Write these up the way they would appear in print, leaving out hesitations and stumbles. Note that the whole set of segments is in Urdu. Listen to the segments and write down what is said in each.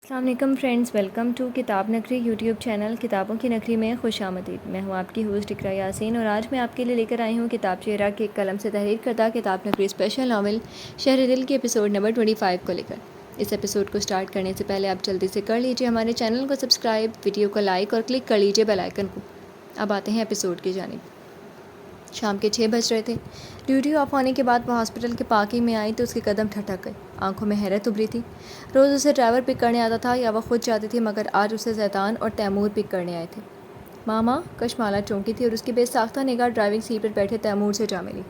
السلام علیکم فرینڈز، ویلکم ٹو کتاب نگری یوٹیوب چینل کتابوں کی نگری میں خوش آمدید۔ میں ہوں آپ کی ہوسٹ اقرا یاسین اور آج میں آپ کے لیے لے کر آئی ہوں کتاب چہرہ کے قلم سے تحریر کردہ کتاب نگری اسپیشل ناول شہر دل کے ایپیسوڈ نمبر 25 کو لے کر۔ اس ایپیسوڈ کو سٹارٹ کرنے سے پہلے آپ جلدی سے کر لیجئے ہمارے چینل کو سبسکرائب، ویڈیو کو لائک اور کلک کر لیجئے بیل آئیکن کو۔ اب آتے ہیں ایپیسوڈ کی جانب۔ شام کے 6 بج رہے تھے۔ ڈیوٹی آف ہونے کے بعد وہ ہاسپٹل کے پارکنگ میں آئی تو اس کے قدم ٹھٹک گئے، آنکھوں میں حیرت ابھری تھی۔ روز اسے ڈرائیور پک کرنے آتا تھا یا وہ خود جاتی تھی، مگر آج اسے زیدان اور تیمور پک کرنے آئے تھے۔ ماما، کشمالہ چونکی تھی اور اس کی بے ساختہ نگاہ ڈرائیونگ سیٹ پر بیٹھے تیمور سے جا ملی۔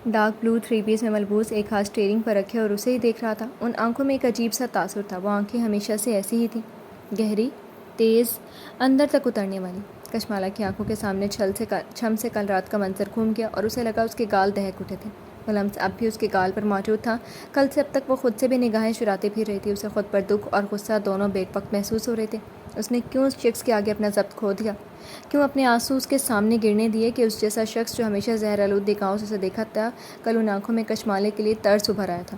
ڈارک بلو 3 پیس میں ملبوس، ایک ہاتھ اسٹیئرنگ پر رکھے اور اسے ہی دیکھ رہا تھا۔ ان آنکھوں میں ایک عجیب سا تاثر تھا۔ وہ آنکھیں ہمیشہ سے ایسی ہی تھیں، گہری، تیز، اندر تک اترنے والی۔ کشمالہ کی آنکھوں کے سامنے چھم سے کل رات کا منظر گھوم گیا اور اسے لگا اس کے گال دہک اٹھے تھے۔ وہ لمس اب بھی اس کے گال پر موجود تھا۔ کل سے اب تک وہ خود سے بھی نگاہیں چراتے پھر رہی تھی۔ اسے خود پر دکھ اور غصہ دونوں بیک وقت محسوس ہو رہے تھے۔ اس نے کیوں اس شخص کے آگے اپنا ضبط کھو دیا؟ کیوں اپنے آنسو اس کے سامنے گرنے دیے کہ اس جیسا شخص جو ہمیشہ زہر آلود نگاہوں سے اسے دیکھا تھا، کل ان آنکھوں میں کشمالے کے لیے طرز ابھر آیا تھا۔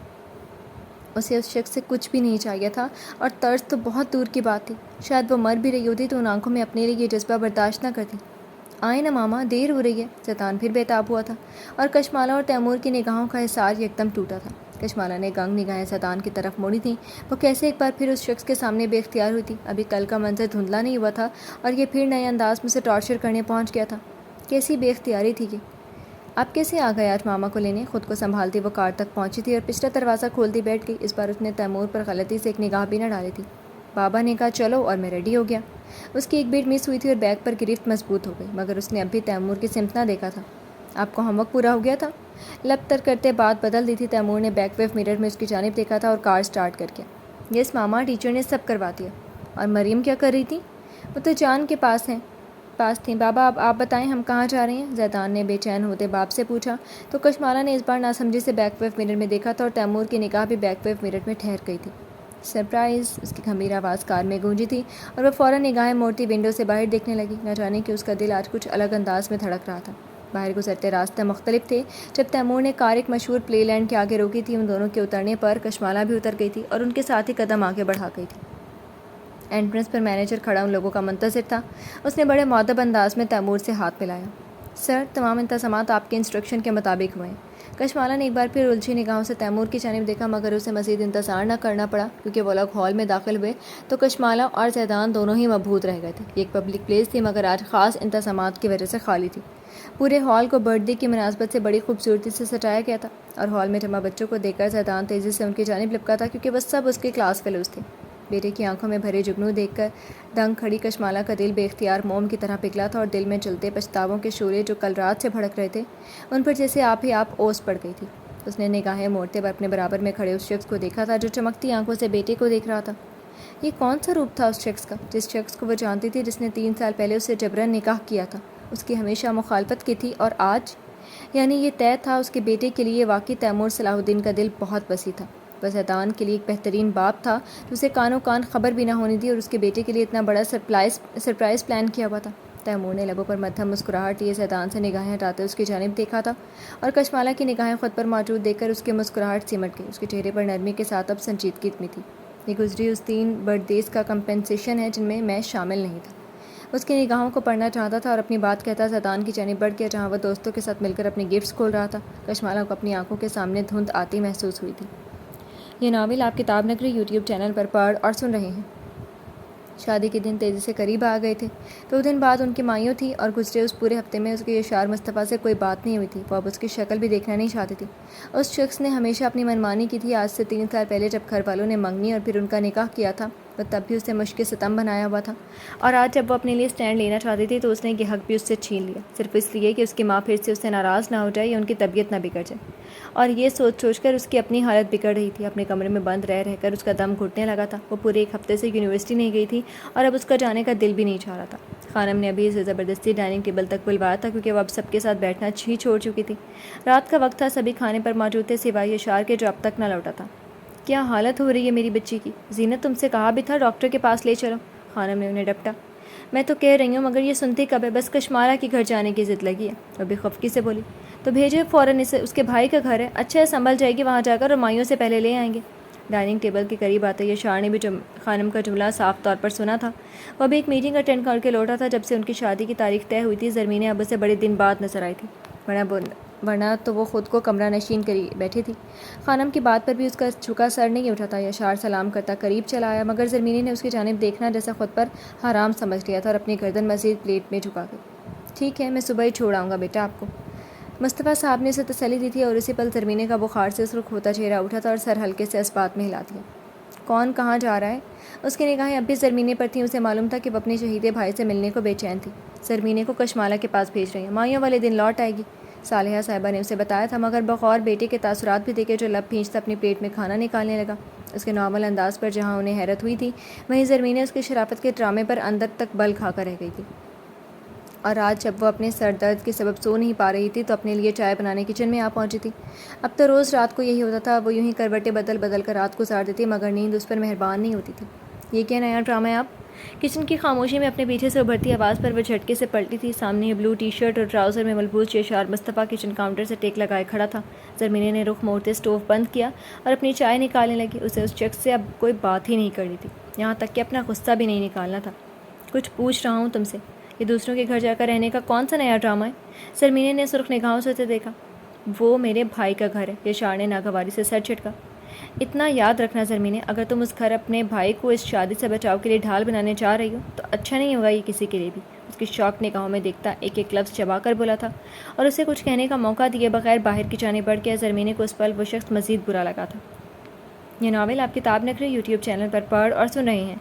اسے اس شخص سے کچھ بھی نہیں چاہیے تھا اور طرز تو بہت دور کی بات تھی۔ شاید وہ مر بھی رہی ہوتی تو ان آنکھوں میں اپنے لیے یہ جذبہ برداشت نہ کرتی۔ آئیں نا ماما، دیر ہو رہی ہے۔ زیدان پھر بے تاب ہوا تھا اور کشمالہ اور تیمور کی نگاہوں کا حصار یکدم ٹوٹا تھا۔ کشمالہ نے گنگ نگاہیں زیدان کی طرف موڑی تھیں۔ وہ کیسے ایک بار پھر اس شخص کے سامنے بے اختیار ہوئی تھی؟ ابھی کل کا منظر دھندلا نہیں ہوا تھا اور یہ پھر نئے انداز میں اسے ٹارچر کرنے پہنچ گیا تھا۔ کیسی بے اختیاری تھی یہ؟ آپ کیسے آ گئے آج ماما کو لینے؟ خود کو سنبھالتی وہ کار تک پہنچی تھی اور پچھلا دروازہ کھولتی بیٹھ گئی۔ اس بار اس نے تیمور پر غلطی سے ایک نگاہ بھی نہ ڈالی تھی۔ بابا نے کہا چلو اور میں ریڈی ہو گیا۔ اس کی ایک بیٹ مس ہوئی تھی اور بیگ پر گرفت مضبوط ہو گئی، مگر اس نے اب بھی تیمور کی سمت نہ دیکھا تھا۔ آپ کو ہوم ورک پورا ہو گیا تھا؟ لب تر کرتے بات بدل دی تھی۔ تیمور نے بیک ویو مرر میں اس کی جانب دیکھا تھا اور کار سٹارٹ کر کے۔ یس ماما، ٹیچر نے سب کروا دیا۔ اور مریم کیا کر رہی تھی؟ وہ تو جان کے پاس تھیں۔ بابا اب آپ بتائیں ہم کہاں جا رہے ہیں؟ زیدان نے بے چین ہوتے باپ سے پوچھا تو کشمالہ نے اس بار ناسمجھی سے بیک ویو مرر میں دیکھا تھا اور تیمور کی نگاہ بھی بیک ویو مرر میں ٹھہر گئی تھی۔ سرپرائز! اس کی گھمبیر آواز کار میں گونجی تھی اور وہ فوراً نگاہیں موڑتی ونڈو سے باہر دیکھنے لگی۔ نہ جانے کہ اس کا دل آج کچھ الگ انداز میں دھڑک رہا تھا۔ باہر گزرتے راستے مختلف تھے۔ جب تیمور نے کار ایک مشہور پلے لینڈ کے آگے روکی تھی، ان دونوں کے اترنے پر کشمالہ بھی اتر گئی تھی اور ان کے ساتھ ہی قدم آگے بڑھا گئی تھی۔ انٹرنس پر مینیجر کھڑا ان لوگوں کا منتظر تھا۔ اس نے بڑے مؤدب انداز میں تیمور سے ہاتھ ملایا۔ سر، تمام انتظامات آپ کے انسٹرکشن کے مطابق ہوئے ہیں۔ کشمالہ نے ایک بار پھر الجھی نگاہوں سے تیمور کی جانب دیکھا، مگر اسے مزید انتظار نہ کرنا پڑا کیونکہ وہ لوگ ہال میں داخل ہوئے تو کشمالہ اور زیدان دونوں ہی مبہوت رہ گئے تھے۔ یہ ایک پبلک پلیس تھی مگر آج خاص انتظامات کی وجہ سے خالی تھی۔ پورے ہال کو برتھ ڈے کی مناسبت سے بڑی خوبصورتی سے سجایا گیا تھا اور ہال میں جمع بچوں کو دیکھ کر زیدان تیزی سے ان کی جانب لپکا تھا کیونکہ وہ سب اس کے کلاس فیلوز تھے۔ بیٹے کی آنکھوں میں بھرے جگنو دیکھ کر دنگ کھڑی کشمالہ کا دل بے اختیار موم کی طرح پگھلا تھا اور دل میں چلتے پچھتاووں کے شعلے جو کل رات سے بھڑک رہے تھے، ان پر جیسے آپ ہی آپ اوس پڑ گئی تھی۔ اس نے نگاہیں موڑتے پر اپنے برابر میں کھڑے اس شخص کو دیکھا تھا جو چمکتی آنکھوں سے بیٹے کو دیکھ رہا تھا۔ یہ کون سا روپ تھا اس شخص کا، جس شخص کو وہ جانتی تھی، جس نے 3 سال پہلے اسے جبراً نکاح کیا تھا، اس کی ہمیشہ مخالفت کی تھی، اور آج؟ یعنی یہ طے تھا اس کے بیٹے کے لیے واقعی تیمور صلاح الدین کا دل بہت وسیع تھا۔ وہ زیدان کے لیے ایک بہترین باپ تھا جو اسے کانوں کان خبر بھی نہ ہونی دی اور اس کے بیٹے کے لیے اتنا بڑا سرپرائز پلان کیا ہوا تھا۔ تیمور نے لبوں پر مدھم مسکراہٹ لیے زیدان سے نگاہیں ہٹاتے اس کی جانب دیکھا تھا اور کشمالہ کی نگاہیں خود پر موجود دیکھ کر اس کی مسکراہٹ سمٹ گئی۔ اس کے چہرے پر نرمی کے ساتھ اب سنجیدگی میں تھی۔ یہ گزری اس 3 برتھ ڈیز کا کمپنسیشن ہے جن میں شامل نہیں تھا۔ اس کی نگاہوں کو پڑھنا چاہتا تھا اور اپنی بات کہتا زیدان کی جانب بڑھ گیا جہاں وہ دوستوں کے ساتھ مل کر اپنی گفٹس کھول رہا تھا۔ کشمالہ کو اپنی آنکھوں کے سامنے دھند آتی محسوس ہوئی تھی۔ یہ ناول آپ کتاب نگری یوٹیوب چینل پر پڑھ اور سن رہے ہیں۔ شادی کے دن تیزی سے قریب آ گئے تھے۔ 2 دن بعد ان کی مائیوں تھی اور گزرے اس پورے ہفتے میں اس کی یشار مصطفیٰ سے کوئی بات نہیں ہوئی تھی۔ وہ اب اس کی شکل بھی دیکھنا نہیں چاہتی تھی۔ اس شخص نے ہمیشہ اپنی منمانی کی تھی۔ آج سے 3 سال پہلے جب گھر والوں نے منگنی اور پھر ان کا نکاح کیا تھا، وہ تب بھی اسے مشق ستم بنایا ہوا تھا، اور آج جب وہ اپنے لیے سٹینڈ لینا چاہتی تھی تو اس نے یہ حق بھی اس سے چھین لیا، صرف اس لیے کہ اس کی ماں پھر سے اس سے ناراض نہ ہو جائے یا ان کی طبیعت نہ بگڑ جائے۔ اور یہ سوچ کر اس کی اپنی حالت بگڑ رہی تھی۔ اپنے کمرے میں بند رہ کر اس کا دم گھٹنے لگا تھا۔ وہ پورے 1 ہفتے سے یونیورسٹی نہیں گئی تھی اور اب اس کا جانے کا دل بھی نہیں چاہ رہا تھا۔ خانم نے ابھی اسے زبردستی ڈائننگ ٹیبل تک بلوایا تھا کیونکہ وہ اب سب کے ساتھ بیٹھنا ہی چھوڑ چکی تھی۔ رات کا وقت تھا، سبھی کھانے پر موجود تھے سوائے یشار کے جو اب تک نہ لوٹا تھا۔ کیا حالت ہو رہی ہے میری بچی کی؟ زینت تم سے کہا بھی تھا ڈاکٹر کے پاس لے چلو۔ خانم نے انہیں ڈپٹا۔ میں تو کہہ رہی ہوں مگر یہ سنتی کب ہے؟ بس کشمالہ کے گھر جانے کی ضد لگی ہے۔ وہ بے خفگی سے بولی۔ تو بھیجے فوراً اسے، اس کے بھائی کا گھر ہے، اچھا ہے سنبھل جائے گی وہاں جا کر، اور مائیوں سے پہلے لے آئیں گے۔ ڈائننگ ٹیبل کے قریب آتے یشار نے بھی خانم کا جملہ صاف طور پر سنا تھا۔ وہ ابھی ایک میٹنگ اٹینڈ کر کے لوٹا تھا جب سے ان کی شادی کی تاریخ طے ہوئی تھی۔ زرمین اب اسے بڑے دن بعد نظر آئی تھی، ورنہ تو وہ خود کو کمرہ نشین کری بیٹھی تھی۔ خانم کی بات پر بھی اس کا جھکا سر نہیں اٹھا تھا۔ یشار سلام کرتا قریب چلا آیا، مگر زرمینی نے اس کی جانب دیکھنا جیسا خود پر حرام سمجھ لیا تھا اور اپنی گردن مزید پلیٹ میں جھکا گئی۔ ٹھیک ہے، میں صبح ہی چھوڑ آؤں گا بیٹا آپ کو، مصطفیٰ صاحب نے اسے تسلی دی تھی، اور اسی پل زرمینے کا بخار سے سرخ ہوتا چہرہ اٹھا تھا اور سر ہلکے سے اس بات میں ہلا دیا۔ کون کہاں جا رہا ہے؟ اس کی نگاہیں اب بھی زرمینے پر تھیں۔ اسے معلوم تھا کہ وہ اپنے شہید بھائی سے ملنے کو بے چین تھی۔ زرمینے کو کشمالہ کے پاس بھیج رہی ہیں، مائیوں والے دن لوٹ آئے گی، صالحہ صاحبہ نے اسے بتایا تھا، مگر بغور بیٹے کے تاثرات بھی دیکھے جو لب بھینچتا اپنی پلیٹ میں کھانا نکالنے لگا۔ اس کے نارمل انداز پر جہاں انہیں حیرت ہوئی تھی، وہیں زرمینے اس کی شرافت کے ڈرامے پر اندر تک بل کھا کر رہ گئی تھی۔ اور آج جب وہ اپنے سر درد کے سبب سو نہیں پا رہی تھی تو اپنے لیے چائے بنانے کچن میں آ پہنچی تھی۔ اب تو روز رات کو یہی ہوتا تھا، وہ یوں ہی کروٹیں بدل بدل کر رات گزار دیتی، مگر نیند اس پر مہربان نہیں ہوتی تھی۔ یہ کیا نیا ڈرامہ ہے آپ؟ کچن کی خاموشی میں اپنے پیچھے سے ابھرتی آواز پر وہ جھٹکے سے پلٹی تھی۔ سامنے بلو ٹی شرٹ اور ٹراؤزر میں ملبوس یشار مصطفیٰ کچن کاؤنٹر سے ٹیک لگائے کھڑا تھا۔ زرمینے نے رخ موڑتے اسٹوو بند کیا اور اپنی چائے نکالنے لگی۔ اسے اس شخص سے اب کوئی بات ہی نہیں کرنی تھی، یہاں تک کہ اپنا غصہ بھی نہیں نکالنا تھا۔ کچھ پوچھ رہا ہوں تم سے، یہ دوسروں کے گھر جا کر رہنے کا کون سا نیا ڈرامہ ہے؟ زرمینے نے سرخ نگاہوں سے اسے دیکھا۔ وہ میرے بھائی کا گھر ہے، یشار نے ناگواری سے سر جھٹکا۔ اتنا یاد رکھنا زرمینے، اگر تم اس گھر اپنے بھائی کو اس شادی سے بچاؤ کے لیے ڈھال بنانے جا رہی ہو تو اچھا نہیں ہوگا یہ کسی کے لیے بھی۔ اس کی شوق نگاہوں میں دیکھتا ایک ایک لفظ چبا کر بولا تھا، اور اسے کچھ کہنے کا موقع دیے بغیر باہر کی جانب بڑھ گیا۔ زرمینے کو اس پل وہ شخص مزید برا لگا تھا۔ یہ ناول آپ کتاب نگری یوٹیوب چینل پر پڑھ اور سن رہے ہیں۔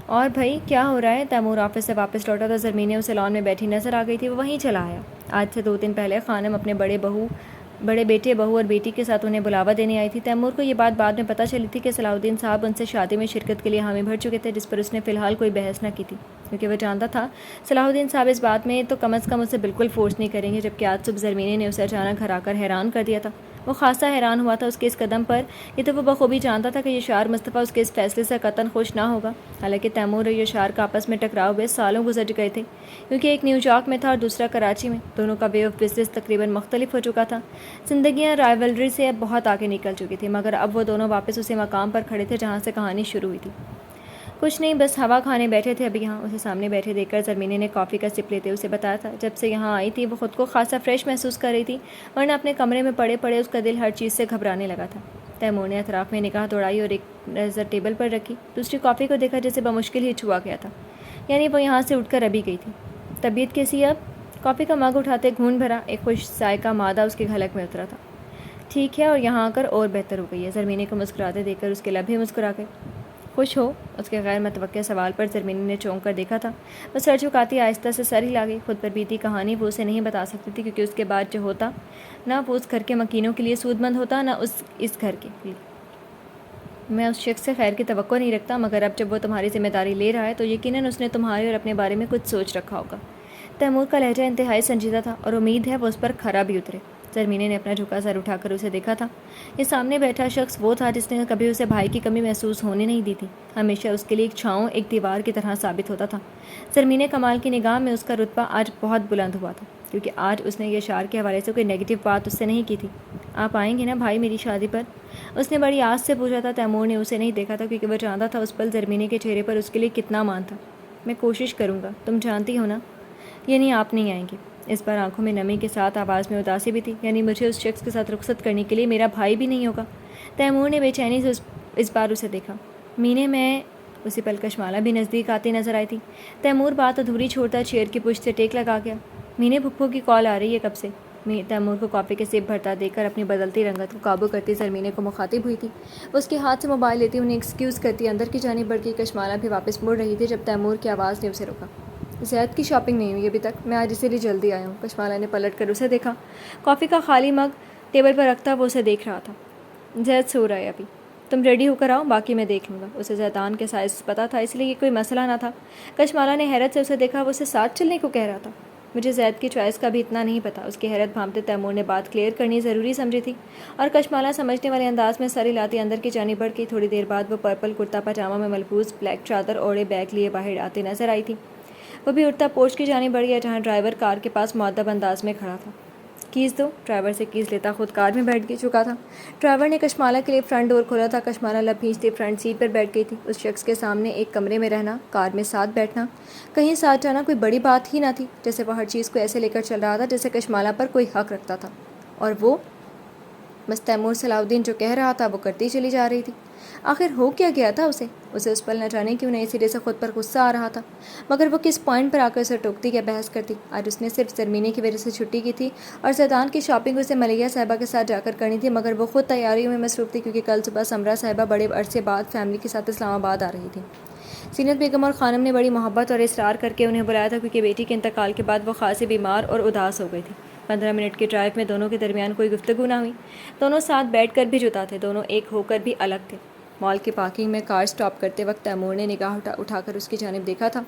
اور بھائی کیا ہو رہا ہے؟ تیمور آفس سے واپس لوٹا تو زرمینے اسے لان میں بیٹھی نظر آ گئی تھی۔ وہ وہیں چلا آیا۔ آج سے 2 دن پہلے خانم اپنے بڑے بیٹے، بہو اور بیٹی کے ساتھ انہیں بلاوا دینے آئی تھی۔ تیمور کو یہ بات بعد میں پتہ چلی تھی کہ صلاح الدین صاحب ان سے شادی میں شرکت کے لیے حامی بھر چکے تھے، جس پر اس نے فی الحال کوئی بحث نہ کی تھی، کیونکہ وہ جانتا تھا صلاح الدین صاحب اس بات میں تو کم از کم اسے بالکل فورس نہیں کریں گے۔ جبکہ آج صبح زرمینے نے اسے اچانک گھر آ کر حیران کر دیا تھا۔ وہ خاصا حیران ہوا تھا اس کے اس قدم پر۔ یہ تو وہ بخوبی جانتا تھا کہ یشار مصطفیٰ اس کے اس فیصلے سے قطعاً خوش نہ ہوگا۔ حالانکہ تیمور اور یشار کا آپس میں ٹکراؤ ہوئے سالوں گزر گئے تھے، کیونکہ ایک نیو یارک میں تھا اور دوسرا کراچی میں۔ دونوں کا وے آف بزنس تقریباً مختلف ہو چکا تھا۔ زندگیاں رائیولری سے اب بہت آگے نکل چکی تھی، مگر اب وہ دونوں واپس اسی مقام پر کھڑے تھے جہاں سے کہانی شروع ہوئی تھی۔ کچھ نہیں، بس ہوا کھانے بیٹھے تھے ابھی یہاں۔ اسے سامنے بیٹھے دیکھ کر زرمینے نے کافی کا سپ لیتے اسے بتایا تھا، جب سے یہاں آئی تھی وہ خود کو خاصا فریش محسوس کر رہی تھی، ورنہ اپنے کمرے میں پڑے پڑے اس کا دل ہر چیز سے گھبرانے لگا تھا۔ تیمور نے اطراف میں نگاہ دوڑائی اور ایک نظر ٹیبل پر رکھی، دوسری کافی کو دیکھا جسے بمشکل ہی چھوا گیا تھا، یعنی وہ یہاں سے اٹھ کر ابھی گئی تھی۔ طبیعت کیسی ہے اب؟ کافی کا مگ اٹھاتے گھون بھرا ایک خوش ذائقہ مادہ اس کی گھلک میں اترا تھا۔ ٹھیک ہے، اور یہاں آ کر اور بہتر ہو گئی ہے۔ زرمینے کو مسکراتے دیکھ کر اس کے لب بھی مسکرا گئے۔ خوش ہو؟ اس کے غیر متوقع سوال پر زرمینے نے چونک کر دیکھا تھا۔ وہ سر جھکاتی آہستہ سے سر ہلا گئی۔ خود پر بیتی کہانی وہ اسے نہیں بتا سکتی تھی، کیونکہ اس کے بعد جو ہوتا نہ وہ اس گھر کے مکینوں کے لیے سود مند ہوتا، نہ اس گھر کے لیے۔ میں اس شخص سے خیر کی توقع نہیں رکھتا، مگر اب جب وہ تمہاری ذمہ داری لے رہا ہے تو یقیناً اس نے تمہارے اور اپنے بارے میں کچھ سوچ رکھا ہوگا۔ تیمور کا لہجہ انتہائی سنجیدہ تھا، اور امید ہے وہ اس پر کھرا بھی اترے۔ زرمینے نے اپنا جھکا سر اٹھا کر اسے دیکھا تھا۔ یہ سامنے بیٹھا شخص وہ تھا جس نے کبھی اسے بھائی کی کمی محسوس ہونے نہیں دی تھی، ہمیشہ اس کے لیے ایک چھاؤں، ایک دیوار کی طرح ثابت ہوتا تھا۔ زرمینے کمال کی نگاہ میں اس کا رتبہ آج بہت بلند ہوا تھا، کیونکہ آج اس نے یشار کے حوالے سے کوئی نیگیٹو بات اس سے نہیں کی تھی۔ آپ آئیں گے نا بھائی میری شادی پر؟ اس نے بڑی آس سے پوچھا تھا۔ تیمور نے اسے نہیں دیکھا تھا، کیونکہ وہ جانتا تھا اس پل زرمینے کے چہرے پر اس کے لیے کتنا مان تھا۔ میں کوشش کروں گا، تم جانتی ہو نا، یعنی آپ نہیں آئیں گے؟ اس بار آنکھوں میں نمی کے ساتھ آواز میں اداسی بھی تھی۔ یعنی مجھے اس شخص کے ساتھ رخصت کرنے کے لیے میرا بھائی بھی نہیں ہوگا؟ تیمور نے بے چینی سے اس بار اسے دیکھا۔ مینے میں اسی پل کشمالہ بھی نزدیک آتی نظر آئی تھی۔ تیمور بات ادھوری چھوڑتا چیئر کی پشت سے ٹیک لگا گیا۔ مینے پھپھو کی کال آ رہی ہے کب سے؟ تیمور کو کافی کے سیب بھرتا دیکھ کر اپنی بدلتی رنگت کو قابو کرتی زرمینے کو مخاطب ہوئی تھی۔ اس کے ہاتھ سے موبائل لیتی انہیں ایکسکیوز کرتی اندر کی جانب بڑھ گئی۔ کشمالہ بھی واپس مڑ رہی تھی جب تیمور کی آواز نے اسے روکا۔ زید کی شاپنگ نہیں ہوئی ابھی تک؟ میں آج اسی لیے جلدی آیا ہوں۔ کشمالہ نے پلٹ کر اسے دیکھا۔ کافی کا خالی مگ ٹیبل پر رکھتا وہ اسے دیکھ رہا تھا۔ زید سو رہا ہے ابھی، تم ریڈی ہو کر آؤ، باقی میں دیکھ لوں گا۔ اسے زیدان کے سائز پتہ تھا، اس لیے یہ کوئی مسئلہ نہ تھا۔ کشمالہ نے حیرت سے اسے دیکھا، وہ اسے ساتھ چلنے کو کہہ رہا تھا۔ مجھے زید کی چوائس کا بھی اتنا نہیں پتا۔ اس کی حیرت بھانپتے تیمور نے بات کلیئر کرنی ضروری سمجھی تھی، اور کشمالہ سمجھنے والے انداز میں سر ہلاتی اندر کی جانب بڑھ گئی۔ تھوڑی دیر بعد وہ پرپل کرتا پاجامہ میں ملبوس بلیک چادر اوڑھے بیگ لیے باہر آتے نظر آئی تھی۔ وہ بھی اٹھتا پورچ کی جانب بڑھ گیا، جہاں ڈرائیور کار کے پاس مؤدب انداز میں کھڑا تھا۔ کیز دو۔ ڈرائیور سے کیز لیتا خود کار میں بیٹھ چکا تھا۔ ڈرائیور نے کشمالہ کے لیے فرنٹ ڈور کھولا تھا۔ کشمالہ لب بھیجتے فرنٹ سیٹ پر بیٹھ گئی تھی۔ اس شخص کے سامنے ایک کمرے میں رہنا، کار میں ساتھ بیٹھنا، کہیں ساتھ جانا کوئی بڑی بات ہی نہ تھی، جیسے وہ ہر چیز کو ایسے لے کر چل رہا تھا جیسے کشمالہ پر کوئی حق رکھتا تھا، اور وہ بس تیمور صلاح الدین جو کہہ رہا تھا وہ کرتی چلی جا رہی تھی۔ آخر ہو کیا گیا تھا اسے اس پل نہ جانے کیوں نئے سرے سے خود پر غصہ آ رہا تھا، مگر وہ کس پوائنٹ پر آ کر اسے ٹوکتی یا بحث کرتی۔ آج اس نے صرف زرمینے کی وجہ سے چھٹی کی تھی اور زیدان کی شاپنگ اسے ملیحہ صاحبہ کے ساتھ جا کر کرنی تھی، مگر وہ خود تیاریوں میں مصروف تھی کیونکہ کل صبح سمرہ صاحبہ بڑے عرصے بعد فیملی کے ساتھ اسلام آباد آ رہی تھی۔ زینت بیگم اور خانم نے بڑی محبت اور اصرار کر کے انہیں بلایا تھا کیونکہ بیٹی کے انتقال کے بعد وہ خاصی بیمار اور اداس ہو گئی تھی۔ 15 منٹ کی ڈرائیو میں دونوں کے درمیان کوئی گفتگو نہ ہوئی۔ دونوں ساتھ بیٹھ کر بھی جدا تھے، دونوں ایک ہو کر بھی الگ تھے۔ مال کی پارکنگ میں کار سٹاپ کرتے وقت تیمور نے نگاہ اٹھا کر اس کی جانب دیکھا تھا۔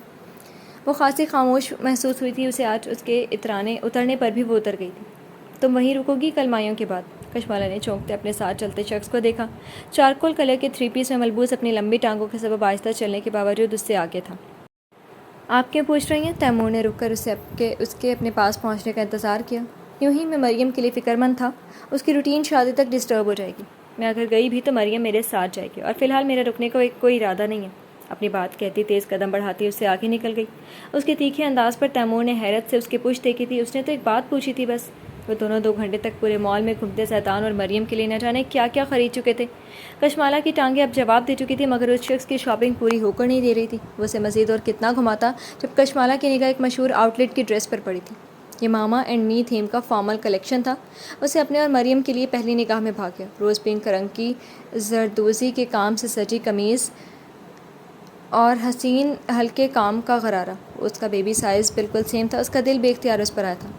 وہ خاصی خاموش محسوس ہوئی تھی اسے آج، اس کے اترنے پر بھی وہ اتر گئی تھی۔ تم وہیں رکو گی کل مائیوں کے بعد؟ کشمالہ نے چونکتے اپنے ساتھ چلتے شخص کو دیکھا۔ چارکول کلر کے 3 پیس میں ملبوس اپنی لمبی ٹانگوں کے سبب آہستہ چلنے کے باوجود اس سے آگے تھا۔ آپ کیوں پوچھ رہی ہیں؟ تیمور نے رک کر اس کے اپنے پاس پہنچنے کا انتظار کیا۔ یوں ہی میں مریم کے لیے فکر مند تھا، اس کی روٹین شادی تک ڈسٹرب ہو جائے گی۔ میں اگر گئی بھی تو مریم میرے ساتھ جائے گی، اور فی الحال میرا رکنے کا کوئی ارادہ نہیں ہے۔ اپنی بات کہتی تیز قدم بڑھاتی اس سے آگے نکل گئی۔ اس کے تیکھے انداز پر تیمور نے حیرت سے اس کی پشت دیکھی تھی۔ اس نے تو ایک بات پوچھی تھی بس۔ وہ دونوں 2 گھنٹے تک پورے مال میں گھومتے زیدان اور مریم کے لیے نہ جانے کیا کیا خرید چکے تھے۔ کشمالہ کی ٹانگیں اب جواب دے چکی تھی، مگر اس شخص کی شاپنگ پوری ہو کر نہیں دے رہی تھی۔ وہ اسے مزید اور کتنا گھماتا جب کشمالہ کی نگاہ ایک مشہور آؤٹ لیٹ کی ڈریس پر پڑی تھی۔ یہ ماما اینڈ می تھیم کا فارمل کلیکشن تھا۔ اسے اپنے اور مریم کے لیے پہلی نگاہ میں بھا گیا۔ روز پنک رنگ کی زردوزی کے کام سے سجی قمیض اور حسین ہلکے کام کا غرارہ، اس کا بیبی سائز بالکل سیم تھا۔ اس کا دل بے اختیار اس پر آیا تھا۔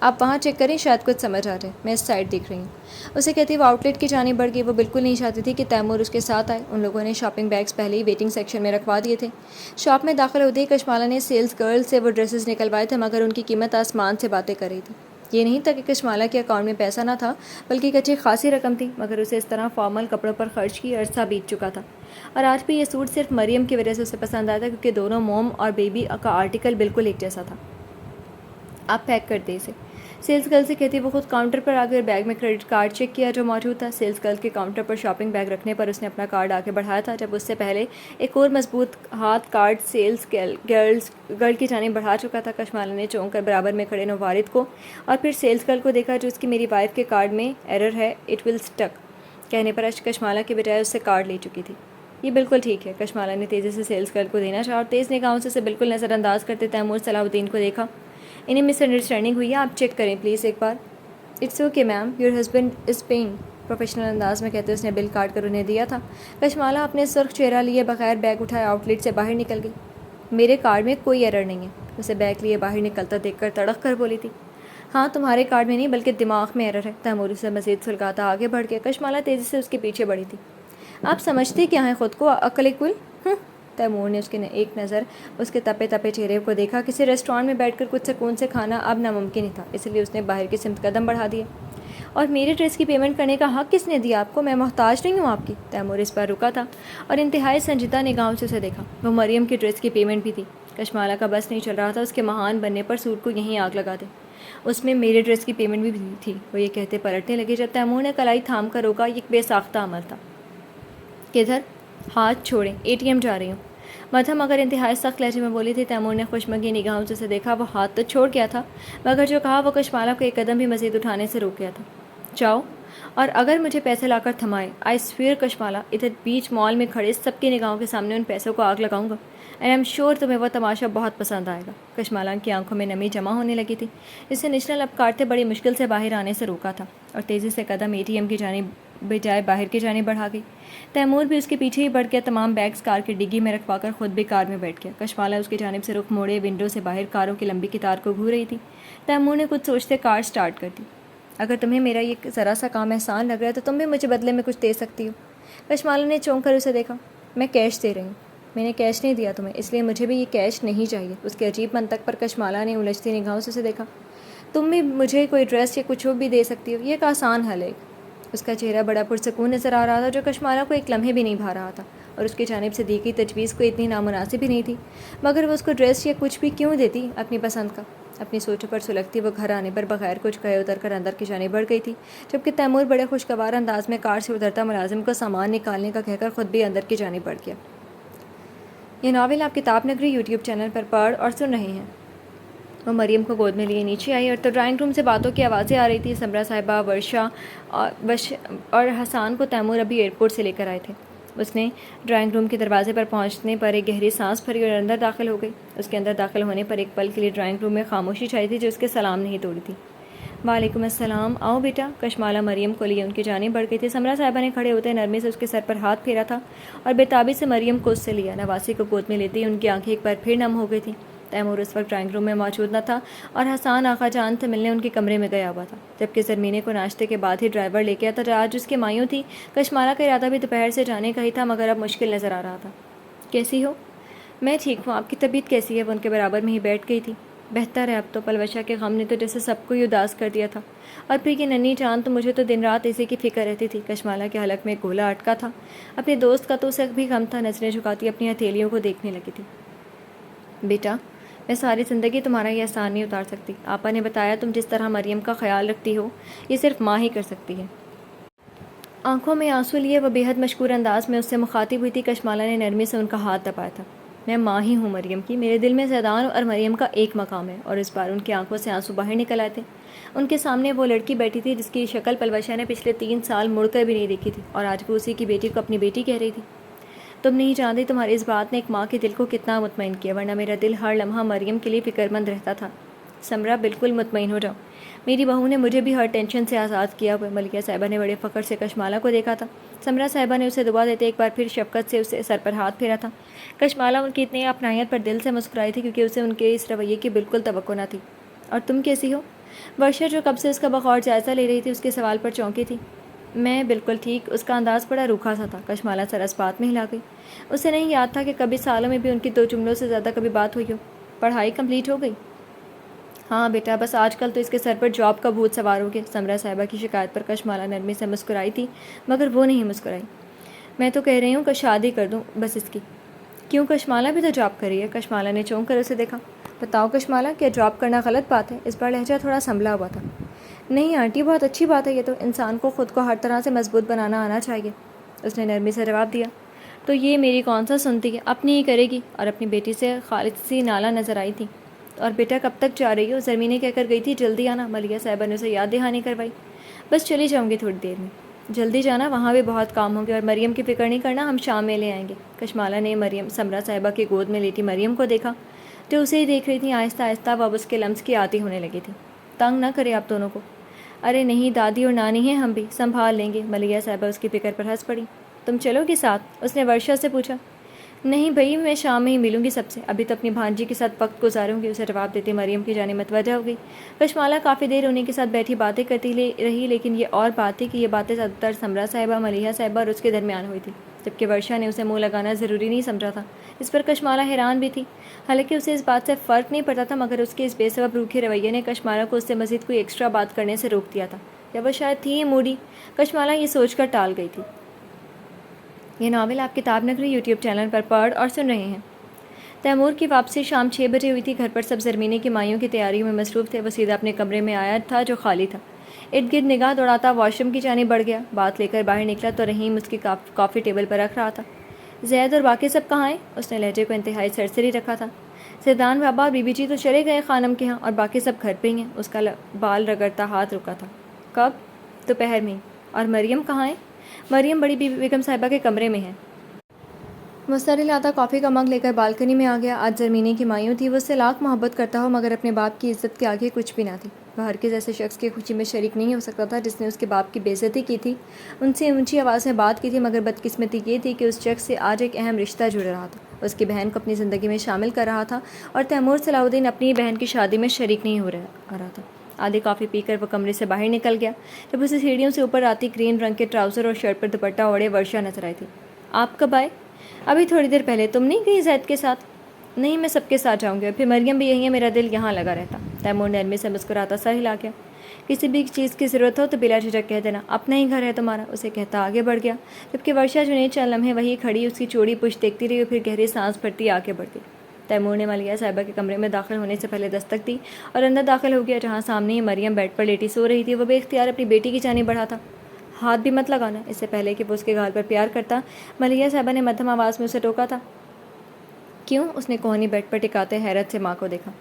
آپ وہاں چیک کریں، شاید کچھ سمجھ آ جائے، میں اس سائڈ دیکھ رہی ہوں۔ اسے کہتی وہ آؤٹ لیٹ کی جانب بڑھ گئی۔ وہ بالکل نہیں چاہتی تھی کہ تیمور اس کے ساتھ آئے۔ ان لوگوں نے شاپنگ بیگز پہلے ہی ویٹنگ سیکشن میں رکھوا دیے تھے۔ شاپ میں داخل ہوتے ہی کشمالہ نے سیلز گرل سے وہ ڈریسز نکلوائے تھے، مگر ان کی قیمت آسمان سے باتیں کر رہی تھی۔ یہ نہیں تھا کہ کشمالہ کے اکاؤنٹ میں پیسہ نہ تھا، بلکہ ایک اچھی خاصی رقم تھی، مگر اسے اس طرح فارمل کپڑوں پر خرچ کی عرصہ بیت چکا تھا۔ اور آج بھی یہ سوٹ صرف مریم کی وجہ سے اسے پسند آیا تھا، کیونکہ دونوں موم اور بیبی کا آرٹیکل بالکل ایک جیسا تھا۔ آپ پیک کر دیں اسے، سیلز گرل سے کہتی وہ خود کاؤنٹر پر آ گئی، بیگ میں کریڈٹ کارڈ چیک کیا جو موجود تھا۔ سیلز گرل کے کاؤنٹر پر شاپنگ بیگ رکھنے پر اس نے اپنا کارڈ آگے بڑھایا تھا، جب اس سے پہلے ایک اور مضبوط ہاتھ کارڈ سیلز گرل کی جانب بڑھا چکا تھا۔ کشمالہ نے چونک کر برابر میں کھڑے نوارد کو اور پھر سیلز گرل کو دیکھا، جو اس کی میری وائف کے کارڈ میں ایرر ہے، اٹ ول اسٹک کہنے پر کشمالہ کے بجائے اس سے کارڈ لے چکی تھی۔ یہ بالکل ٹھیک ہے، کشمالہ نے تیزی سے سیلز گرل کو دینا چاہا اور تیز نگاہوں سے اسے بالکل نظر انداز کرتے تیمور صلاح الدین کو دیکھا۔ انہیں مس انڈرسٹینڈنگ ہوئی ہے، آپ چیک کریں پلیز ایک بار۔ It's okay ma'am, your husband is paying, professional انداز میں کہتے اس نے بل کاٹ کر انہیں دیا تھا۔ کشمالہ اپنے سرخ چہرہ لیے بغیر بیگ اٹھائے آؤٹ لیٹ سے باہر نکل گئی۔ میرے کارڈ میں کوئی ایرر نہیں ہے، اسے بیگ لیے باہر نکلتا دیکھ کر تڑق کر بولی تھی۔ ہاں تمہارے کارڈ میں نہیں بلکہ دماغ میں ایرر ہے، تیمور اسے مزید سلگاتا آگے بڑھ گیا۔ کشمالہ تیزی سے اس کے پیچھے بڑھی تھی۔ آپ سمجھتے کیا ہیں خود کو، عقل کل؟ تیمور نے اس کے ایک نظر اس کے تپے تپے چہرے کو دیکھا۔ کسی ریسٹورانٹ میں بیٹھ کر کچھ سکون سے کھانا اب ناممکن ہی تھا، اس لیے اس نے باہر کی سمت قدم بڑھا دیا۔ اور میرے ڈریس کی پیمنٹ کرنے کا حق کس نے دیا آپ کو؟ میں محتاج نہیں ہوں آپ کی۔ تیمور اس پر رکا تھا اور انتہائی سنجیدہ نگاہوں سے اسے دیکھا۔ وہ مریم کی ڈریس کی پیمنٹ بھی تھی۔ کشمالہ کا بس نہیں چل رہا تھا اس کے مہان بننے پر سوٹ کو یہیں آگ لگا دے۔ اس میں میرے ڈریس کی پیمنٹ بھی تھی، وہ یہ کہتے پلٹنے لگے جب تیمور نے کلائی تھام کر روکا۔ یہ ایک بے ساختہ عمل تھا۔ کدھر؟ ہاتھ چھوڑیں، ATM جا رہی ہوں، مدھم مگر انتہائی سخت لہجے میں بولی تھی۔ تیمور نے خوشمگی نگاہوں سے اسے دیکھا۔ وہ ہاتھ تو چھوڑ گیا تھا، مگر جو کہا وہ کشمالہ کو ایک قدم بھی مزید اٹھانے سے روک گیا تھا۔ جاؤ، اور اگر مجھے پیسے لا کر تھمائے، آئی سویئر کشمالہ، ادھر بیچ مال میں کھڑے سب کی نگاہوں کے سامنے ان پیسوں کو آگ لگاؤں گا، اینڈ آئی ایم شیور تمہیں وہ تماشا بہت پسند آئے گا۔ کشمالہ کی آنکھوں میں نمی جمع ہونے لگی تھی، اسے نچلا لب کاٹتے بڑی مشکل سے باہر آنے سے روکا تھا اور تیزی سے قدم ATM کی جانب بجائے باہر کی جانب بڑھا گئی۔ تیمور بھی اس کے پیچھے ہی بڑھ گیا، تمام بیگز کار کی ڈگی میں رکھوا کر خود بھی کار میں بیٹھ گیا۔ کشمالہ اس کی جانب سے رخ موڑے ونڈو سے باہر کاروں کی لمبی قطار کو گھور رہی تھی۔ تیمور نے کچھ سوچتے کار سٹارٹ کر دی۔ اگر تمہیں میرا یہ ذرا سا کام احسان لگ رہا ہے تو تم بھی مجھے بدلے میں کچھ دے سکتی ہو۔ کشمالہ نے چونک کر اسے دیکھا۔ میں کیش دے رہی ہوں، میں نے کیش نہیں دیا تمہیں، اس لیے مجھے بھی یہ کیش نہیں چاہیے۔ اس کے عجیب منطق پر کشمالہ نے الجھتی نگاہوں سے اسے دیکھا۔ تم بھی مجھے کوئی ڈریس یا کچھ بھی دے سکتی ہو، یہ ایک آسان حل ہے۔ اس کا چہرہ بڑا پرسکون نظر آ رہا تھا، جو کشمالہ کو ایک لمحے بھی نہیں بھا رہا تھا، اور اس کی جانب سے دی گئی تجویز کو اتنی نامناسب بھی نہیں تھی، مگر وہ اس کو ڈریس یا کچھ بھی کیوں دیتی اپنی پسند کا۔ اپنی سوچوں پر سلگتی وہ گھر آنے پر بغیر کچھ کہے اتر کر اندر کی جانب بڑھ گئی تھی، جبکہ تیمور بڑے خوشگوار انداز میں کار سے اترتا ملازم کو سامان نکالنے کا کہہ کر خود بھی اندر کی جانب بڑھ گیا۔ یہ ناول آپ کتاب نگری یوٹیوب چینل پر پڑھ اور سن رہے ہیں۔ وہ مریم کو گود میں لیے نیچے آئی اور تو ڈرائنگ روم سے باتوں کی آوازیں آ رہی تھی۔ سمرا صاحبہ، ورشا اور حسان کو تیمور ابھی ایئرپورٹ سے لے کر آئے تھے۔ اس نے ڈرائنگ روم کے دروازے پر پہنچنے پر ایک گہری سانس بھری اور اندر داخل ہو گئی۔ اس کے اندر داخل ہونے پر ایک پل کے لیے ڈرائنگ روم میں خاموشی چھائی تھی جو اس کے سلام نہیں توڑی تھی۔ وعلیکم السلام، آؤ بیٹا۔ کشمالہ مریم کو لیے ان کی جانب بڑھ گئی تھی۔ سمرا صاحبہ نے کھڑے ہوتے نرمی سے اس کے سر پر ہاتھ پھیرا تھا اور بےتابی سے مریم کو اس سے لیا۔ نواسی کو گود میں لیتے ہی ان کی آنکھیں ایک بار پھر نم ہو گئی تھیں۔ تیمور اس وقت ڈرائنگ روم میں موجود نہ تھا اور حسان آقا جان سے ملنے ان کے کمرے میں گیا ہوا تھا، جبکہ زرمینے کو ناشتے کے بعد ہی ڈرائیور لے کے آتا تھا۔ آج اس کی مایوں تھی۔ کشمالہ کا ارادہ بھی دوپہر سے جانے کا ہی تھا، مگر اب مشکل نظر آ رہا تھا۔ کیسی ہو؟ میں ٹھیک ہوں، آپ کی طبیعت کیسی ہے؟ وہ ان کے برابر میں ہی بیٹھ گئی تھی۔ بہتر ہے اب تو۔ پلوشا کے غم نے تو جیسے سب کو ہی اداس کر دیا تھا، اور پھر کی ننھی جان تو مجھے تو دن رات اسی کی فکر رہتی تھی۔ کشمالہ کے حلق میں گولا اٹکا تھا۔ اپنے دوست کا تو اسے بھی غم تھا۔ نظریں جھکاتی اپنی ہتھیلیوں کو دیکھنے لگی تھی۔ بیٹا، میں ساری زندگی تمہارا یہ احسان نہیں اتار سکتی۔ آپا نے بتایا تم جس طرح مریم کا خیال رکھتی ہو یہ صرف ماں ہی کر سکتی ہے۔ آنکھوں میں آنسو لیے وہ بے حد مشکور انداز میں اس سے مخاطب ہوئی تھی۔ کشمالہ نے نرمی سے ان کا ہاتھ دبایا تھا۔ میں ماں ہی ہوں مریم کی۔ میرے دل میں زیدان اور مریم کا ایک مقام ہے۔ اور اس بار ان کی آنکھوں سے آنسو باہر نکل آئے تھے۔ ان کے سامنے وہ لڑکی بیٹھی تھی جس کی شکل پلوشا نے پچھلے 3 سال مڑ کر بھی نہیں دیکھی تھی، اور آج وہ اسی کی بیٹی کو اپنی بیٹی کہہ رہی تھی۔ تم نہیں جانتی تمہاری اس بات نے ایک ماں کے دل کو کتنا مطمئن کیا، ورنہ میرا دل ہر لمحہ مریم کے لیے فکر مند رہتا تھا۔ سمرا، بالکل مطمئن ہو جاؤ، میری بہو نے مجھے بھی ہر ٹینشن سے آزاد کیا ہوا ہے۔ ملکہ صاحبہ نے بڑے فخر سے کشمالہ کو دیکھا تھا۔ سمرا صاحبہ نے اسے دعا دیتے ایک بار پھر شفقت سے اسے سر پر ہاتھ پھیرا تھا۔ کشمالہ ان کی اتنی اپنائیت پر دل سے مسکرائی تھی کیونکہ اسے ان کے اس رویے کی بالکل توقع نہ تھی۔ اور تم کیسی ہو؟ ورشا جو کب سے اس کا بغور جائزہ لے رہی تھی اس کے سوال پر چونکی تھی۔ میں بالکل ٹھیک۔ اس کا انداز بڑا روکھا سا تھا۔ کشمالہ سرس بات میں ہلا گئی۔ اسے نہیں یاد تھا کہ کبھی سالوں میں بھی ان کی 2 جملوں سے زیادہ کبھی بات ہوئی ہو۔ پڑھائی کمپلیٹ ہو گئی؟ ہاں بیٹا، بس آج کل تو اس کے سر پر جاب کا بھوت سوار ہو گیا۔ سمرا صاحبہ کی شکایت پر کشمالہ نرمی سے مسکرائی تھی، مگر وہ نہیں مسکرائی۔ میں تو کہہ رہی ہوں کہ شادی کر دوں بس اس کی۔ کیوں؟ کشمالہ بھی تو جاب کر رہی ہے۔ کشمالہ نے چونک کر اسے دیکھا۔ بتاؤ کشمالہ، کیا جاب کرنا غلط بات ہے؟ اس بار لہجہ تھوڑا سنبھلا ہوا تھا۔ نہیں آنٹی، بہت اچھی بات ہے یہ تو۔ انسان کو خود کو ہر طرح سے مضبوط بنانا آنا چاہیے، اس نے نرمی سے جواب دیا۔ تو یہ میری کون سا سنتی ہے، اپنی ہی کرے گی۔ اور اپنی بیٹی سے خالص سی نالہ نظر آئی تھی۔ اور بیٹا کب تک جا رہی ہو؟ زرمینے کہہ کر گئی تھی جلدی آنا۔ ملیہ صاحبہ نے اسے یاد دہانی کروائی۔ بس چلی جاؤں گی تھوڑی دیر میں۔ جلدی جانا، وہاں بھی بہت کام ہوں گے، اور مریم کی فکر نہیں کرنا، ہم شام میں لے آئیں گے۔ کشمالہ نے سمرا صاحبہ کی گود میں لیٹی مریم کو دیکھا جو اسے ہی دیکھ رہی تھی۔ آہستہ آہستہ وہ اب اس کے لمس کی عادی ہونے لگی تھی۔ تنگ نہ کرے آپ دونوں کو۔ ارے نہیں، دادی اور نانی ہیں، ہم بھی سنبھال لیں گے۔ ملیہ صاحبہ اس کی فکر پر ہنس پڑی۔ تم چلو گی ساتھ؟ اس نے ورشا سے پوچھا۔ نہیں بھائی، میں شام میں ہی ملوں گی سب سے، ابھی تو اپنی بھانجی کے ساتھ وقت گزاروں گی، اسے جواب دیتے مریم کی جانب متوجہ ہو گئی۔ کشمالہ کافی دیر انہیں کے ساتھ بیٹھی باتیں کرتی رہی، لیکن یہ اور بات تھی کہ یہ باتیں زیادہ تر سمرا صاحبہ، ملیحہ صاحبہ اور اس کے درمیان ہوئی تھی، جبکہ ورشا نے اسے منہ لگانا ضروری نہیں سمجھا تھا۔ اس پر کشمالہ حیران بھی تھی، حالانکہ اسے اس بات سے فرق نہیں پڑتا تھا، مگر اس کے اس بے سبب روکھے رویے نے کشمالہ کو اس سے مزید کوئی ایکسٹرا بات کرنے سے روک دیا تھا، یا وہ شاید تھی ہی موڈی۔ کشمالہ یہ سوچ کر ٹال گئی تھی۔ یہ ناول آپ کتاب نگری یوٹیوب چینل پر پڑھ اور سن رہے ہیں۔ تیمور کی واپسی شام 6 بجے ہوئی تھی۔ گھر پر سب زرمینے کی مائیوں کی تیاریوں میں مصروف تھے۔ وہ سیدھا اپنے کمرے میں آیا تھا جو خالی تھا۔ ارد گرد نگاہ دوڑاتا واش روم کی جانب بڑھ گیا۔ بات لے کر باہر نکلا تو رحیم اس کی کافی ٹیبل پر رکھ رہا تھا۔ زید اور باقی سب کہاں ہیں؟ اس نے لہجے کو انتہائی سرسری رکھا تھا۔ زیدان بابا اور بی بی جی تو چلے گئے خانم کے ہاں، اور باقی سب گھر پہ ہی ہیں۔ اس کا بال رگڑتا ہاتھ رکا تھا۔ کب؟ دوپہر میں۔ اور مریم کہاں ہے؟ مریم بڑی بیگم صاحبہ کے کمرے میں ہے۔ مستر لاتا کافی کا مگ لے کر بالکنی میں آ گیا۔ آج زرمینے کی مایوں تھی، وہ اس سے لاکھ محبت کرتا ہو مگر اپنے باپ کی عزت کے آگے کچھ بھی نہ تھی۔ وہ ہرگز ایسے شخص کی خوشی میں شریک نہیں ہو سکتا تھا جس نے اس کے باپ کی بے عزتی کی تھی، ان سے اونچی آواز میں بات کی تھی، مگر بدقسمتی یہ تھی کہ اس شخص سے آج ایک اہم رشتہ جڑ رہا تھا۔ وہ اس کی بہن کو اپنی زندگی میں شامل کر رہا تھا، اور تیمور صلاح الدین اپنی بہن کی شادی میں شریک نہیں ہو رہا تھا۔ آدھی کافی پی کر وہ کمرے سے باہر نکل گیا۔ جب اسے سیڑھیوں سے اوپر آتی گرین رنگ کے ٹراؤزر اور شرٹ پر دوپٹہ اوڑھے ورشا نظر آئی تھی۔ آپ کب آئے؟ ابھی تھوڑی دیر پہلے۔ تم نہیں گئی زید کے ساتھ؟ نہیں، میں سب کے ساتھ جاؤں گی، اور پھر مریم بھی یہی ہے، میرا دل یہاں لگا رہتا۔ تیمور نرمی سے مسکراتا سر ہلا گیا۔ کسی بھی چیز کی ضرورت ہو تو بلا جھجک کہہ دینا، اپنا ہی گھر ہے تمہارا، اسے کہتا آگے بڑھ گیا، جبکہ ورشا جو چند لمحے وہی کھڑی اس کی چوڑی پشت دیکھتی رہی اور پھر گہری سانس بھرتی آگے بڑھ گئی۔ تیمور نے ملیحہ صاحبہ کے کمرے میں داخل ہونے سے پہلے دستک دی اور اندر داخل ہو گیا، جہاں سامنے ہی مریم بیڈ پر لیٹی سو رہی تھی۔ وہ بے اختیار اپنی بیٹی کی جانب بڑھا تھا۔ ہاتھ بھی مت لگانا۔ اس سے پہلے کہ وہ اس کے گال پر پیار کرتا، ملیحہ صاحبہ نے مدھم آواز میں اسے ٹوکا تھا۔ کیوں؟ اس نے کوہنی بیڈ پر ٹکاتے حیرت سے ماں کو دیکھا۔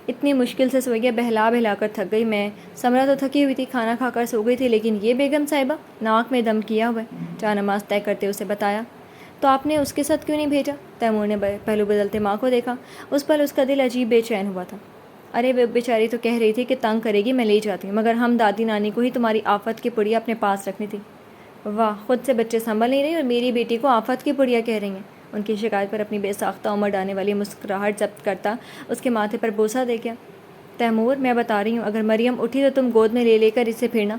اتنی مشکل سے سوئی ہے، بہلا بہلا کر تھک گئی میں۔ سمرہ تو تھکی ہوئی تھی، کھانا کھا کر سو گئی تھی، لیکن یہ بیگم صاحبہ ناک میں دم کیا ہوا ہے۔ جا نماز طے کرتے اسے بتایا۔ تو آپ نے اس کے ساتھ کیوں نہیں بھیجا؟ تیمور نے پہلو بدلتے ماں کو دیکھا۔ اس پر اس کا دل عجیب بے چین ہوا تھا۔ ارے وہ بیچاری تو کہہ رہی تھی کہ تنگ کرے گی، میں لے جاتی، مگر ہم دادی نانی کو ہی تمہاری آفت کی پڑیا اپنے پاس رکھنی تھی۔ واہ، خود سے بچے سنبھل نہیں رہی اور میری بیٹی کو آفت کی پڑیا کہہ رہی ہیں۔ ان کی شکایت پر اپنی بے ساختہ عمر ڈالنے والی مسکراہٹ ضبط کرتا اس کے ماتھے پر بوسہ دے گیا۔ تیمور، میں بتا رہی ہوں، اگر مریم اٹھی تو تم گود میں لے لے کر اسے پھرنا۔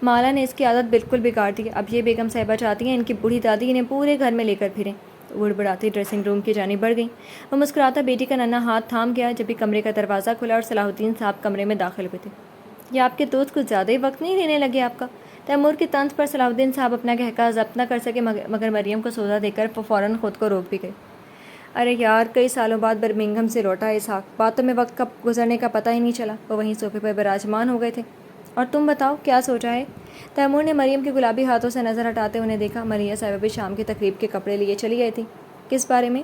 مالا نے اس کی عادت بالکل بگاڑ دی۔ اب یہ بیگم صاحبہ چاہتی ہیں ان کی بوڑھی دادی انہیں پورے گھر میں لے کر پھریں۔ بڑبڑاتی ڈریسنگ روم کی جانب بڑھ گئی۔ وہ مسکراتا بیٹی کا ننھا ہاتھ تھام گیا جب بھی کمرے کا دروازہ کھلا اور صلاح الدین صاحب کمرے میں داخل ہوئے تھے۔ یہ آپ کے دوست کچھ زیادہ ہی وقت نہیں لینے لگے آپ کا؟ تیمور کی طنز پر صلاح الدین صاحب اپنا قہقہ ضبط نہ کر سکے، مگر مریم کو سودا دے کر فوراً خود کو روک بھی گئے۔ ارے یار، کئی سالوں بعد برمنگھم سے لوٹا اسحاق، باتوں میں وقت کا گزرنے کا پتہ ہی نہیں چلا۔ وہ وہیں صوفے پر براجمان ہو گئے تھے۔ اور تم بتاؤ، کیا سوچا ہے؟ تیمور نے مریم کے گلابی ہاتھوں سے نظر ہٹاتے انہیں دیکھا۔ ملیحہ صاحبہ بھی شام کی تقریب کے کپڑے لیے چلی گئی تھی۔ کس بارے میں؟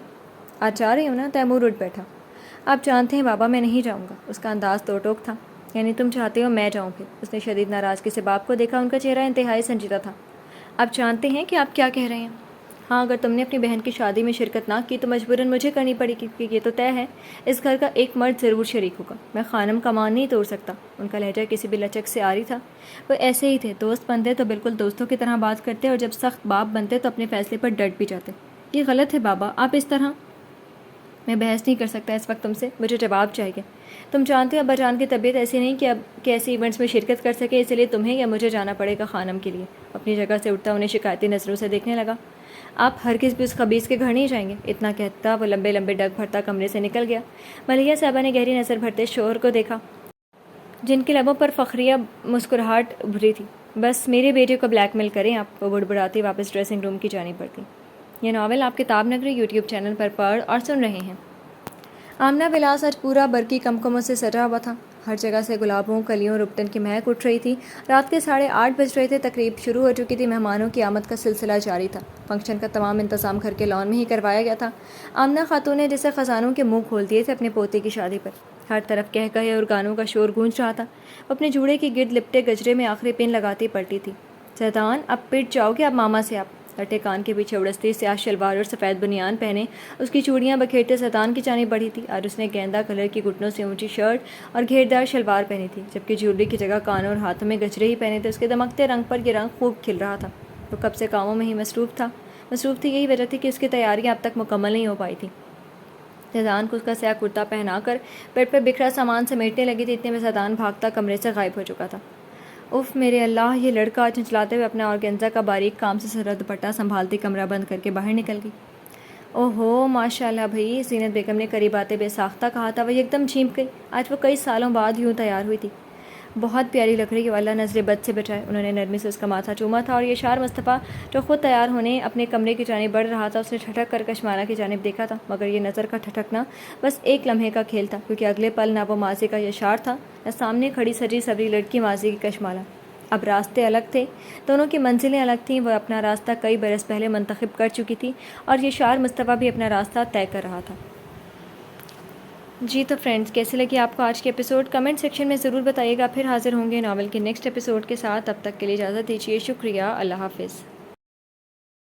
آج جا رہی ہوں نا۔ تیمور اٹھ بیٹھا۔ آپ جانتے ہیں بابا، میں نہیں جاؤں گا۔ اس کا انداز تو ٹوک تھا۔ یعنی تم چاہتے ہو میں جاؤں؟ پھر اس نے شدید ناراضگی سے باپ کو دیکھا۔ ان کا چہرہ انتہائی سنجیدہ تھا۔ آپ جانتے ہیں کہ آپ کیا کہہ رہے ہیں؟ ہاں، اگر تم نے اپنی بہن کی شادی میں شرکت نہ کی تو مجبوراً مجھے کرنی پڑے گی، کیونکہ یہ تو طے ہے اس گھر کا ایک مرد ضرور شریک ہوگا۔ میں خانم کا مان نہیں توڑ سکتا۔ ان کا لہجہ کسی بھی لچک سے عاری تھا۔ وہ ایسے ہی تھے، دوست بنتے تو بالکل دوستوں کی طرح بات کرتے اور جب سخت باپ بنتے تو اپنے فیصلے پر ڈٹ بھی جاتے۔ یہ غلط ہے بابا، آپ اس طرح۔ میں بحث نہیں کر سکتا اس وقت تم سے، مجھے جواب چاہیے۔ تم جانتے ہو ابا جان کی طبیعت ایسی نہیں کہ اب کہ ایسے ایونٹس میں شرکت کر سکے، اسی لیے تمہیں یا مجھے جانا پڑے گا خانم کے لیے۔ اپنی جگہ سے اٹھتا انہیں شکایتی نظروں سے دیکھنے لگا۔ آپ ہرگز بھی اس خبیث کے گھر نہیں جائیں گے۔ اتنا کہتا وہ لمبے لمبے ڈگ بھرتا کمرے سے نکل گیا۔ ملیحہ صاحبہ نے گہری نظر بھرتے شوہر کو دیکھا، جن کے لبوں پر فخریہ مسکراہٹ ابھری تھی۔ بس میرے بیٹے کو بلیک میل کریں آپ، وہ بڑبڑاتی واپس ڈریسنگ روم کی جانب بڑھ گئی۔ یہ ناول آپ کتاب نگری یوٹیوب چینل پر پڑھ اور سن رہے ہیں۔ آمنہ ولاس آج پورا برقی کمکموں سے سجا ہوا تھا۔ ہر جگہ سے گلابوں، کلیوں، ربٹن کی مہک اٹھ رہی تھی۔ رات کے 8:30 بج رہے تھے۔ تقریب شروع ہو چکی تھی۔ مہمانوں کی آمد کا سلسلہ جاری تھا۔ فنکشن کا تمام انتظام گھر کے لان میں ہی کروایا گیا تھا۔ آمنہ خاتون نے جیسے خزانوں کے منہ کھول دیے تھے اپنے پوتے کی شادی پر۔ ہر طرف قہقہے اور گانوں کا شور گونج رہا تھا۔ وہ اپنے جوڑے کے گرد لپٹے گجرے میں آخری پن لگاتی پلٹی تھی۔ زیدان، اب پٹ جاؤ گے اب ماما سے آپ؟ لٹے کان کے پیچھے اڑستی سیاہ شلوار اور سفید بنیان پہنے اس کی چوڑیاں بکھیرتے زیدان کی جانب بڑھی تھی۔ اور اس نے گیندا کلر کی گھٹنوں سے اونچی شرٹ اور گھیردار شلوار پہنی تھی، جبکہ جیولری کی جگہ کانوں اور ہاتھوں میں گجرے ہی پہنے تھے۔ اس کے دمکتے رنگ پر یہ رنگ خوب کھل رہا تھا۔ وہ کب سے کاموں میں ہی مصروف تھی، یہی وجہ تھی کہ اس کی تیاریاں اب تک مکمل نہیں ہو پائی تھیں۔ زیدان کو اس کا سیاہ کرتا پہنا کر بیڈ پر بکھرا سامان سمیٹنے لگی تھی، اتنے میں زیدان بھاگتا کمرے سے غائب ہو چکا تھا۔ اف میرے اللہ، یہ لڑکا چنچلاتے ہوئے اپنا آرگنزا کا باریک کام سے سرا دوپٹہ سنبھالتی کمرہ بند کر کے باہر نکل گئی۔ اوہو ماشاء اللہ بھائی، زینت بیگم نے قریب آتے بے ساختہ کہا تھا۔ وہ ایک دم چیمپ گئی۔ آج وہ کئی سالوں بعد یوں تیار ہوئی تھی۔ بہت پیاری لگ رہی ہے، اللہ نظر بد سے بچائے۔ انہوں نے نرمی سے اس کا ماتھا چوما تھا اور یہ اشار مصطفیٰ جو خود تیار ہونے اپنے کمرے کی جانب بڑھ رہا تھا، اس نے ٹھٹک کر کشمالہ کی جانب دیکھا تھا، مگر یہ نظر کا ٹھٹکنا بس ایک لمحے کا کھیل تھا، کیونکہ اگلے پل نہ وہ ماضی کا یشار تھا نہ سامنے کھڑی سجی سوری لڑکی ماضی کی کشمالہ۔ اب راستے الگ تھے، دونوں کی منزلیں الگ تھیں۔ وہ اپنا راستہ کئی برس پہلے منتخب کر چکی تھی اور یہ شار مصطفیٰ بھی اپنا راستہ طے کر رہا تھا۔ جی تو فرینڈز، کیسے لگی آپ کو آج کی ایپیسوڈ؟ کمنٹ سیکشن میں ضرور بتائیے گا۔ پھر حاضر ہوں گے ناول کے نیکسٹ ایپیسوڈ کے ساتھ۔ تب تک کے لیے اجازت دیجیے۔ شکریہ، اللہ حافظ۔